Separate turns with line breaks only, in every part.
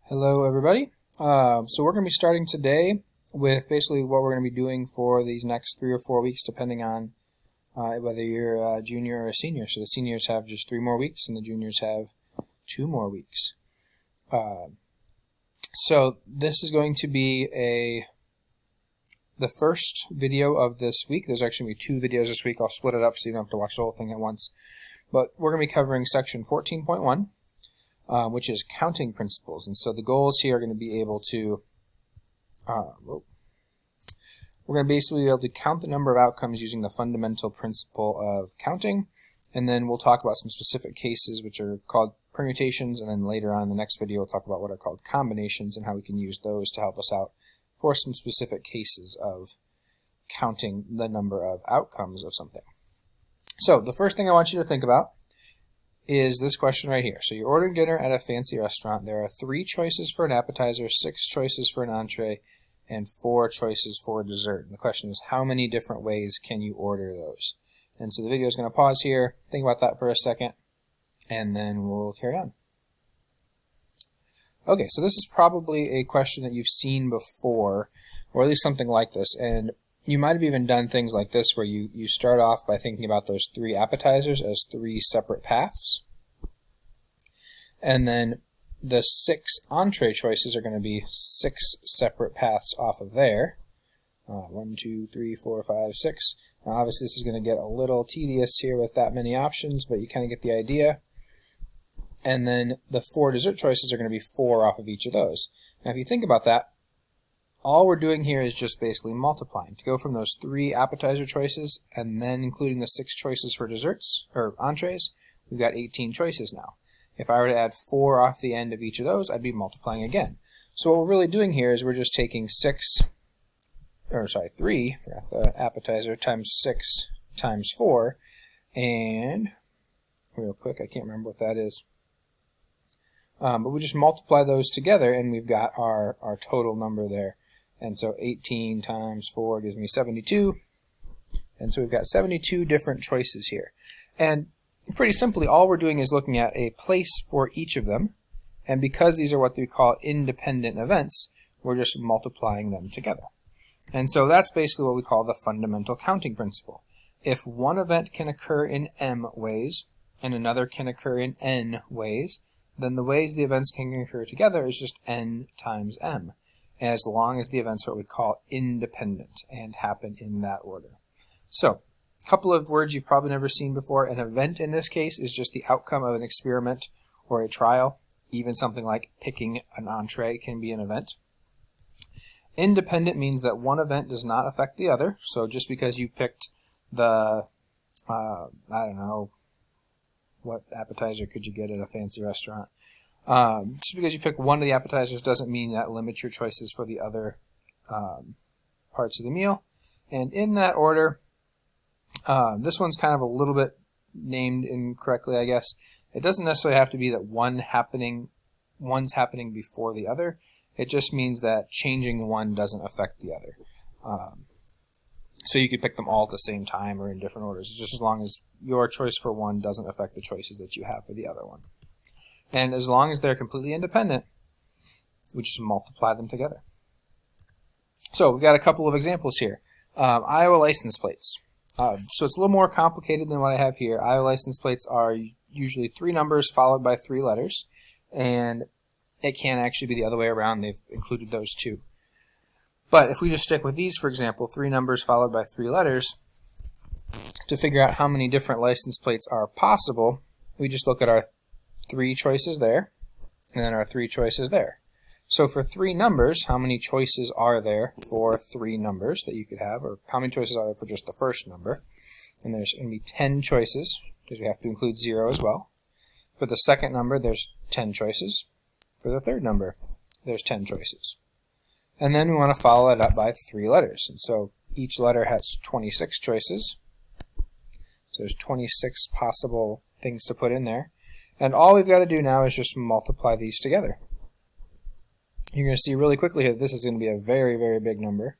Hello everybody. So we're going to be starting today with basically what we're going to be doing for these next 3 or 4 weeks, depending on whether you're a junior or a senior. So the seniors have just 3 more weeks and the juniors have 2 more weeks. So this is going to be the first video of this week. There's actually going to be 2 videos this week. I'll split it up so you don't have to watch the whole thing at once. But we're going to be covering section 14.1. Which is counting principles. And so the goals here are going to be able to, we're going to basically be able to count the number of outcomes using the fundamental principle of counting, and then we'll talk about some specific cases which are called permutations, and then later on in the next video we'll talk about what are called combinations and how we can use those to help us out for some specific cases of counting the number of outcomes of something. So the first thing I want you to think about is this question right here. So you're ordering dinner at a fancy restaurant. There are 3 choices for an appetizer, 6 choices for an entree, and 4 choices for a dessert. And the question is, how many different ways can you order those? And so the video is going to pause here, think about that for a second, and then we'll carry on. Okay, so this is probably a question that you've seen before, or at least something like this, and you might have even done things like this where you start off by thinking about those 3 appetizers as 3 separate paths. And then the 6 entree choices are going to be 6 separate paths off of there. 1, 2, 3, 4, 5, 6. Now obviously this is going to get a little tedious here with that many options, but you kind of get the idea. And then the 4 dessert choices are going to be 4 off of each of those. Now if you think about that, all we're doing here is just basically multiplying. To go from those 3 appetizer choices and then including the 6 choices for desserts or entrees, we've got 18 choices now. If I were to add 4 off the end of each of those, I'd be multiplying again. So what we're really doing here is we're just taking 3 for the appetizer times 6 times 4, and real quick, I can't remember what that is. But we just multiply those together and we've got our total number there. And so 18 times 4 gives me 72. And so we've got 72 different choices here. And pretty simply, all we're doing is looking at a place for each of them. And because these are what we call independent events, we're just multiplying them together. And so that's basically what we call the fundamental counting principle. If one event can occur in m ways and another can occur in n ways, then the ways the events can occur together is just n times m, as long as the events are what we call independent and happen in that order. So, a couple of words you've probably never seen before. An event in this case is just the outcome of an experiment or a trial. Even something like picking an entree can be an event. Independent means that one event does not affect the other. So just because you picked the, I don't know, what appetizer could you get at a fancy restaurant? Just because you pick one of the appetizers doesn't mean that limits your choices for the other parts of the meal. And in that order, this one's kind of a little bit named incorrectly, I guess. It doesn't necessarily have to be that one's happening before the other. It just means that changing one doesn't affect the other. So you could pick them all at the same time or in different orders, just as long as your choice for one doesn't affect the choices that you have for the other one. And as long as they're completely independent, we just multiply them together. So we've got a couple of examples here. Iowa license plates. So it's a little more complicated than what I have here. Iowa license plates are usually 3 numbers followed by 3 letters, and it can actually be the other way around. They've included those too. But if we just stick with these, for example, 3 numbers followed by 3 letters, to figure out how many different license plates are possible, we just look at our 3 choices there, and then our 3 choices there. So for 3 numbers, how many choices are there for 3 numbers that you could have, or how many choices are there for just the first number? And there's going to be 10 choices, because we have to include 0 as well. For the second number, there's 10 choices. For the third number, there's 10 choices. And then we want to follow it up by 3 letters. And so each letter has 26 choices. So there's 26 possible things to put in there. And all we've got to do now is just multiply these together. You're going to see really quickly here, this is going to be a very, very big number.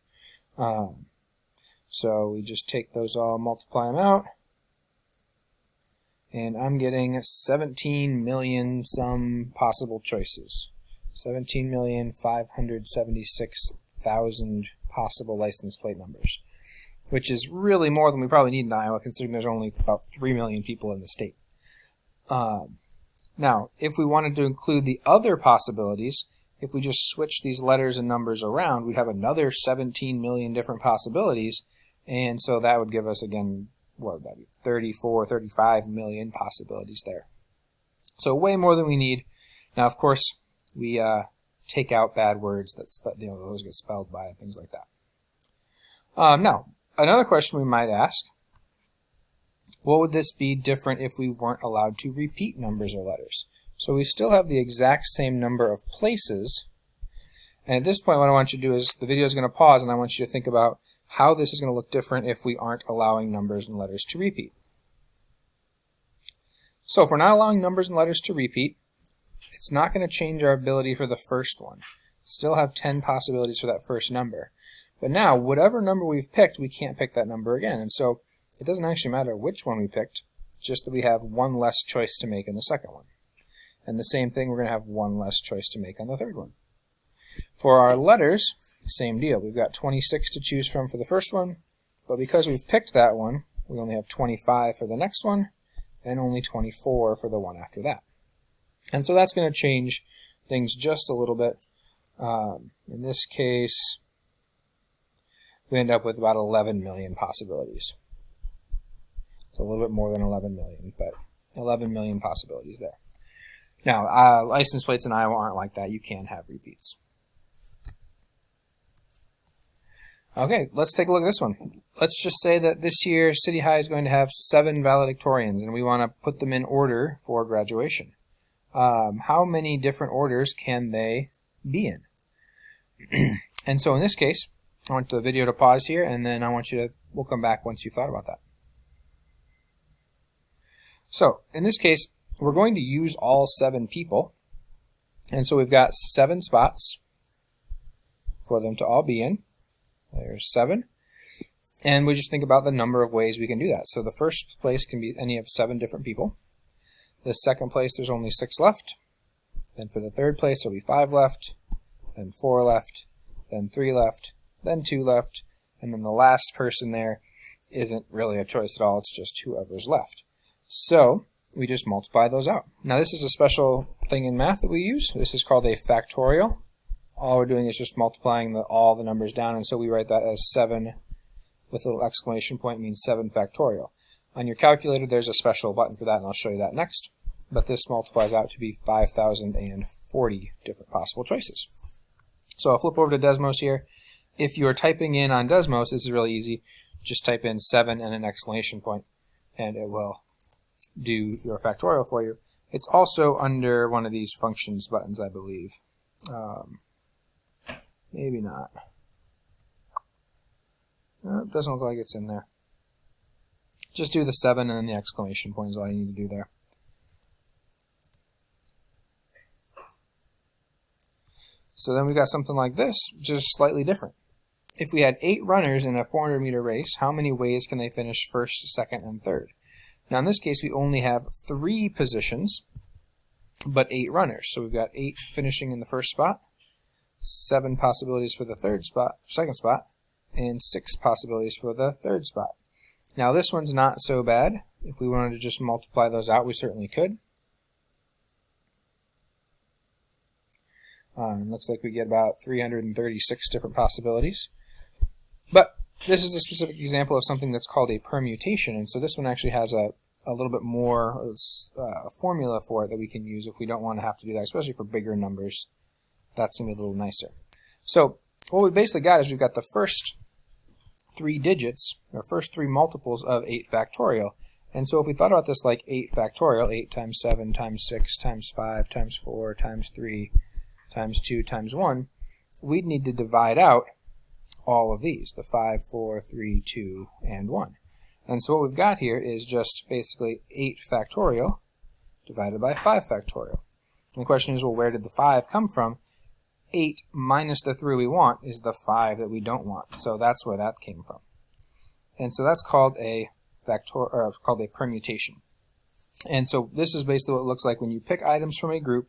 So we just take those all, multiply them out. And I'm getting 17 million some possible choices. 17,576,000 possible license plate numbers, which is really more than we probably need in Iowa, considering there's only about 3 million people in the state. Now, if we wanted to include the other possibilities, if we just switch these letters and numbers around, we'd have another 17 million different possibilities, and so that would give us, again, what would that be, 34, 35 million possibilities there. So way more than we need. Now, of course, we take out bad words that those get spelled by and things like that. Now, another question we might ask, what would this be different if we weren't allowed to repeat numbers or letters? So we still have the exact same number of places, and at this point what I want you to do is, the video is going to pause and I want you to think about how this is going to look different if we aren't allowing numbers and letters to repeat. So if we're not allowing numbers and letters to repeat, it's not going to change our ability for the first one. Still have 10 possibilities for that first number. But now, whatever number we've picked, we can't pick that number again. And so it doesn't actually matter which one we picked, just that we have one less choice to make in the second one. And the same thing, we're going to have one less choice to make on the third one. For our letters, same deal. We've got 26 to choose from for the first one, but because we've picked that one, we only have 25 for the next one, and only 24 for the one after that. And so that's going to change things just a little bit. In this case, we end up with about 11 million possibilities. It's a little bit more than 11 million, but 11 million possibilities there. Now, license plates in Iowa aren't like that. You can have repeats. Okay, let's take a look at this one. Let's just say that this year City High is going to have 7 valedictorians, and we want to put them in order for graduation. How many different orders can they be in? And so in this case, I want the video to pause here, and then we'll come back once you've thought about that. So in this case, we're going to use all 7 people, and so we've got 7 spots for them to all be in. There's 7. And we just think about the number of ways we can do that. So the first place can be any of 7 different people. The second place, there's only 6 left. Then for the third place, there'll be 5 left. Then 4 left. Then 3 left. Then 2 left. And then the last person there isn't really a choice at all. It's just whoever's left. So we just multiply those out. Now this is a special thing in math that we use. This is called a factorial. All we're doing is just multiplying all the numbers down, and so we write that as 7 with a little exclamation point, means 7 factorial. On your calculator there's a special button for that, and I'll show you that next. But this multiplies out to be 5,040 different possible choices. So I'll flip over to Desmos here. If you're typing in on Desmos, this is really easy. Just type in 7 and an exclamation point, and it will do your factorial for you. It's also under one of these functions buttons, I believe. Maybe not. No, it doesn't look like it's in there. Just do the 7 and then the exclamation point is all you need to do there. So then we've got something like this, just slightly different. If we had 8 runners in a 400-meter race, how many ways can they finish first, second, and third? Now in this case, we only have 3 positions, but 8 runners. So we've got 8 finishing in the first spot, 7 possibilities for the second spot, and 6 possibilities for the third spot. Now this one's not so bad. If we wanted to just multiply those out, we certainly could. Looks like we get about 336 different possibilities. But this is a specific example of something that's called a permutation, and so this one actually has a little bit more a formula for it that we can use if we don't want to have to do that, especially for bigger numbers. That's going to be a little nicer. So what we basically got is we've got the first 3 digits, or first 3 multiples of 8 factorial. And so if we thought about this like 8 factorial, 8 times 7 times 6 times 5 times 4 times 3 times 2 times 1, we'd need to divide out all of these, the 5, 4, 3, 2, and 1. And so what we've got here is just basically 8 factorial divided by 5 factorial. And the question is, well, where did the 5 come from? 8 minus the 3 we want is the 5 that we don't want. So that's where that came from. And so that's called a permutation. And so this is basically what it looks like when you pick items from a group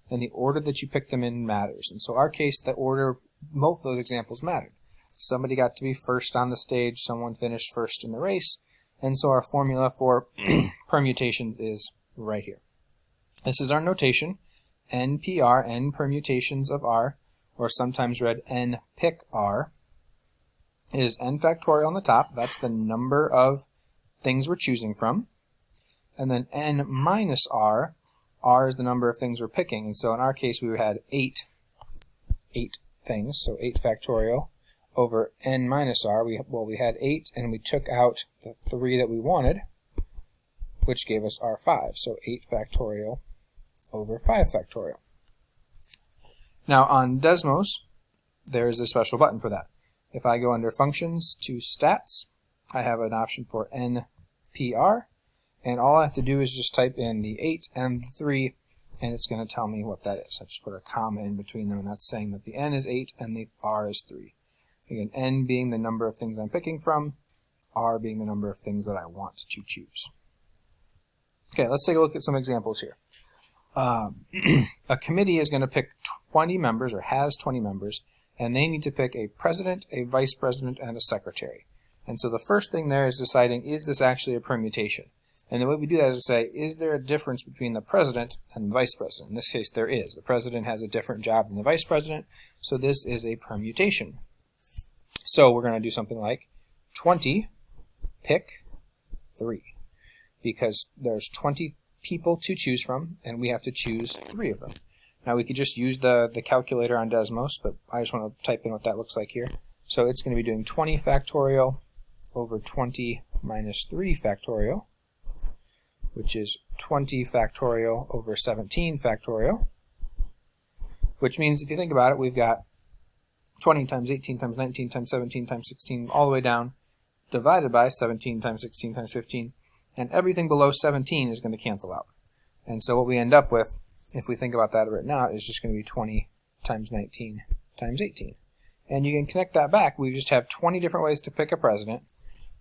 and the order that you pick them in matters. And so our case, the order, both of those examples mattered. Somebody got to be first on the stage, someone finished first in the race, and so our formula for permutations is right here. This is our notation, NPR, n permutations of R, or sometimes read n pick R, is n factorial on the top. That's the number of things we're choosing from. And then n minus R, R is the number of things we're picking. And so in our case, we had eight things, so 8 factorial over n minus R. We had 8, and we took out the 3 that we wanted, which gave us R5. So 8 factorial over 5 factorial. Now on Desmos, there is a special button for that. If I go under Functions to Stats, I have an option for NPR, and all I have to do is just type in the 8 and the 3, and it's going to tell me what that is. I just put a comma in between them, and that's saying that the n is 8 and the r is 3. Again, n being the number of things I'm picking from, r being the number of things that I want to choose. Okay, let's take a look at some examples here. A committee is going to pick 20 members, or has 20 members, and they need to pick a president, a vice president, and a secretary. And so the first thing there is deciding, is this actually a permutation? And the way we do that is to say, is there a difference between the president and vice president? In this case, there is. The president has a different job than the vice president, so this is a permutation. So we're going to do something like 20 pick 3, because there's 20 people to choose from, and we have to choose 3 of them. Now we could just use the calculator on Desmos, but I just want to type in what that looks like here. So it's going to be doing 20 factorial over 20 minus 3 factorial, which is 20 factorial over 17 factorial, which means if you think about it, we've got 20 times 18 times 19 times 17 times 16 all the way down, divided by 17 times 16 times 15, and everything below 17 is going to cancel out. And so what we end up with, if we think about that written out, is just going to be 20 times 19 times 18. And you can connect that back. We just have 20 different ways to pick a president,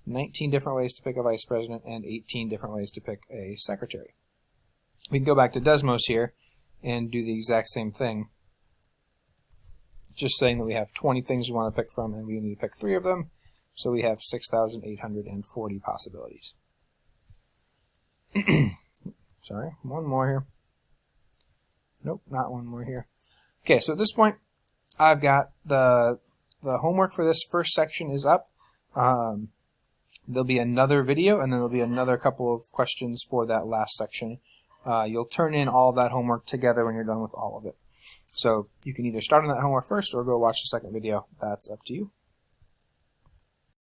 19 different ways to pick a vice president, and 18 different ways to pick a secretary. We can go back to Desmos here and do the exact same thing, just saying that we have 20 things we want to pick from, and we need to pick 3 of them, so we have 6,840 possibilities. Sorry, one more here. Nope, not one more here. Okay, so at this point, I've got the homework for this first section is up. There'll be another video, and then there'll be another couple of questions for that last section. You'll turn in all of that homework together when you're done with all of it. So you can either start on that homework first or go watch the second video. That's up to you.